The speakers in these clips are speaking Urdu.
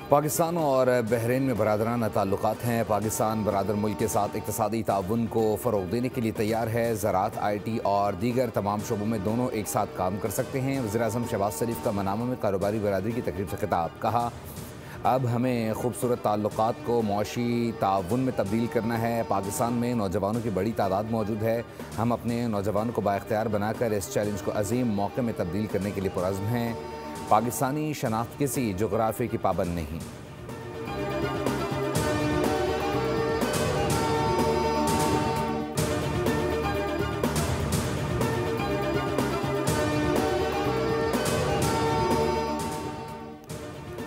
پاکستان اور بحرین میں برادرانہ تعلقات ہیں۔ پاکستان برادر ملک کے ساتھ اقتصادی تعاون کو فروغ دینے کے لیے تیار ہے۔ زراعت، آئی ٹی اور دیگر تمام شعبوں میں دونوں ایک ساتھ کام کر سکتے ہیں۔ وزیراعظم شہباز شریف کا منامہ میں کاروباری برادری کی تقریب سے خطاب۔ کہا، اب ہمیں خوبصورت تعلقات کو معاشی تعاون میں تبدیل کرنا ہے۔ پاکستان میں نوجوانوں کی بڑی تعداد موجود ہے۔ ہم اپنے نوجوانوں کو بااختیار بنا کر اس چیلنج کو عظیم موقع میں تبدیل کرنے کے لیے پرعزم ہیں۔ پاکستانی شناخت کسی جغرافیے کی پابند نہیں۔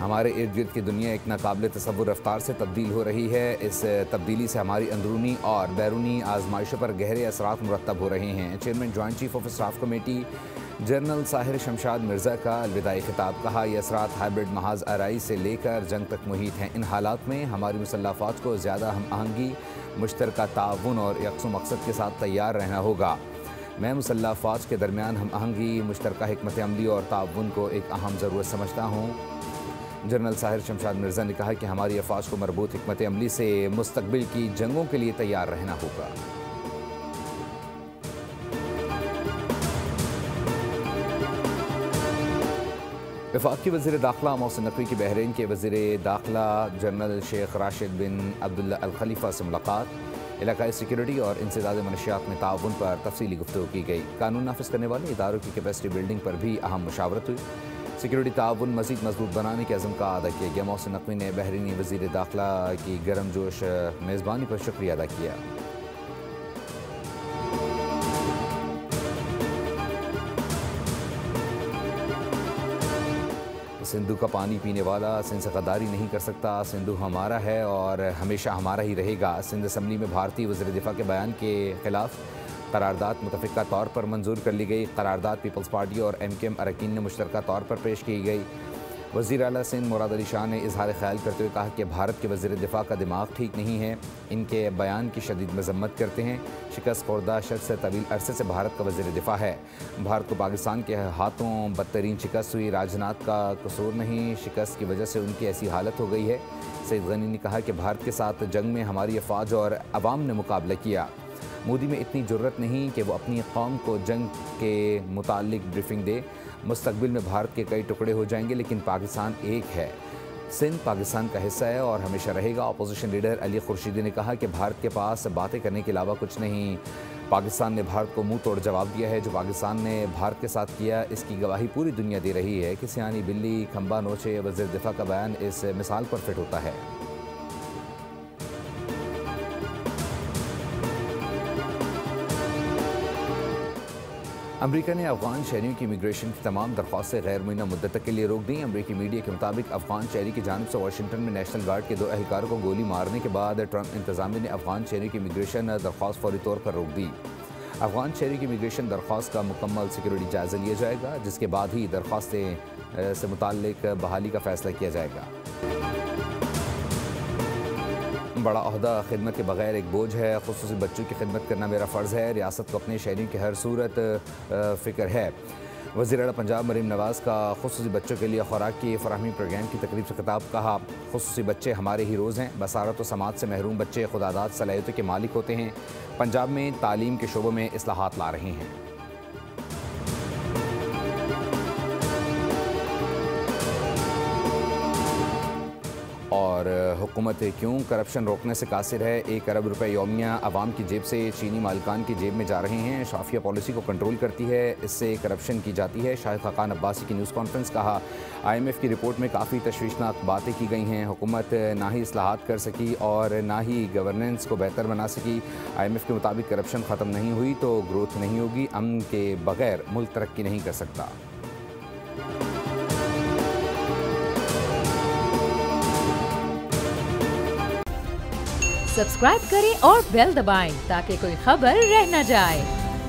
ہمارے ارد گرد کی دنیا ایک ناقابل تصور رفتار سے تبدیل ہو رہی ہے۔ اس تبدیلی سے ہماری اندرونی اور بیرونی آزمائشوں پر گہرے اثرات مرتب ہو رہے ہیں۔ Chairman joint chief of staff committee general Sahir Shamshad Mirza کا الوداعی خطاب۔ کہا، یہ اثرات ہائبرڈ محاذ آرائی سے لے کر جنگ تک محیط ہیں۔ ان حالات میں ہماری مسلح افواج کو زیادہ ہم آہنگی، مشترکہ تعاون اور یکساں مقصد کے ساتھ تیار رہنا ہوگا۔ میں مسلح افواج کے درمیان ہم آہنگی، مشترکہ حکمت عملی اور تعاون کو ایک اہم ضرورت سمجھتا ہوں۔ جنرل ساحر شمشاد مرزا نے کہا کہ ہماری افواج کو مربوط حکمت عملی سے مستقبل کی جنگوں کے لیے تیار رہنا ہوگا۔ وفاقی وزیر داخلہ محسن نقوی کی بحرین کے وزیر داخلہ جنرل شیخ راشد بن عبداللہ الخلیفہ سے ملاقات۔ علاقائی سیکیورٹی اور انسداد منشیات میں تعاون پر تفصیلی گفتگو کی گئی۔ قانون نافذ کرنے والے اداروں کی کیپیسٹی بلڈنگ پر بھی اہم مشاورت ہوئی۔ سیکیورٹی تعاون مزید مضبوط بنانے کے عزم کا اعادہ کیا گیا۔ محسن نقوی نے بحرینی وزیر داخلہ کی گرم جوش میزبانی پر شکریہ ادا کیا۔ سندھو کا پانی پینے والا سندھ سے غداری نہیں کر سکتا۔ سندھو ہمارا ہے اور ہمیشہ ہمارا ہی رہے گا۔ سندھ اسمبلی میں بھارتی وزیر دفاع کے بیان کے خلاف قرارداد متفقہ طور پر منظور کر لی گئی۔ قرارداد پیپلز پارٹی اور ایم کیو ایم اراکین نے مشترکہ طور پر پیش کی گئی۔ وزیر اعلیٰ سندھ مراد علی شاہ نے اظہار خیال کرتے ہوئے کہا کہ بھارت کے وزیر دفاع کا دماغ ٹھیک نہیں ہے۔ ان کے بیان کی شدید مذمت کرتے ہیں۔ شکست خوردہ شخص سے طویل عرصے سے بھارت کا وزیر دفاع ہے۔ بھارت کو پاکستان کے ہاتھوں بدترین شکست ہوئی۔ راجناتھ کا قصور نہیں، شکست کی وجہ سے ان کی ایسی حالت ہو گئی ہے۔ سعید غنی نے کہا کہ بھارت کے ساتھ جنگ میں ہماری افواج اور عوام نے مقابلہ کیا۔ مودی میں اتنی جرت نہیں کہ وہ اپنی قوم کو جنگ کے متعلق بریفنگ دے۔ مستقبل میں بھارت کے کئی ٹکڑے ہو جائیں گے لیکن پاکستان ایک ہے۔ سندھ پاکستان کا حصہ ہے اور ہمیشہ رہے گا۔ اپوزیشن لیڈر علی خورشیدی نے کہا کہ بھارت کے پاس باتیں کرنے کے علاوہ کچھ نہیں۔ پاکستان نے بھارت کو منہ توڑ جواب دیا ہے۔ جو پاکستان نے بھارت کے ساتھ کیا، اس کی گواہی پوری دنیا دے رہی ہے کہ سیانی بلی کھمبا نوچے۔ وزیر دفاع کا بیان اس مثال پر فٹ ہوتا ہے۔ امریکہ نے افغان شہریوں کی امیگریشن کی تمام درخواستیں غیر معینہ مدت تک کے لیے روک دیں۔ امریکی میڈیا کے مطابق افغان شہری کی جانب سے واشنگٹن میں نیشنل گارڈ کے 2 اہلکاروں کو گولی مارنے کے بعد ٹرمپ انتظامیہ نے افغان شہریوں کی امیگریشن درخواست فوری طور پر روک دی۔ افغان شہریوں کی امیگریشن درخواست کا مکمل سیکیورٹی جائزہ لیا جائے گا، جس کے بعد ہی درخواستیں سے متعلق بحالی کا فیصلہ کیا جائے گا۔ بڑا عہدہ خدمت کے بغیر ایک بوجھ ہے۔ خصوصی بچوں کی خدمت کرنا میرا فرض ہے۔ ریاست کو اپنے شہریوں کی ہر صورت فکر ہے۔ وزیر اعلیٰ پنجاب مریم نواز کا خصوصی بچوں کے لیے خوراک کی فراہمی پروگرام کی تقریب سے خطاب۔ کہا، خصوصی بچے ہمارے ہیروز ہیں۔ بصارت و سماعت سے محروم بچے خداداد صلاحیتوں کے مالک ہوتے ہیں۔ پنجاب میں تعلیم کے شعبوں میں اصلاحات لا رہے ہیں۔ اور حکومت کیوں کرپشن روکنے سے قاصر ہے؟ 1 ارب روپے یومیہ عوام کی جیب سے چینی مالکان کی جیب میں جا رہے ہیں۔ شافیہ پالیسی کو کنٹرول کرتی ہے، اس سے کرپشن کی جاتی ہے۔ شاہد خاقان عباسی کی نیوز کانفرنس۔ کہا، آئی ایم ایف کی رپورٹ میں کافی تشویشناک باتیں کی گئی ہیں۔ حکومت نہ ہی اصلاحات کر سکی اور نہ ہی گورننس کو بہتر بنا سکی۔ آئی ایم ایف کے مطابق کرپشن ختم نہیں ہوئی تو گروتھ نہیں ہوگی۔ امن کے بغیر ملک ترقی نہیں کر سکتا۔ سبسکرائب کریں اور بیل دبائیں تاکہ کوئی خبر رہ نہ جائے۔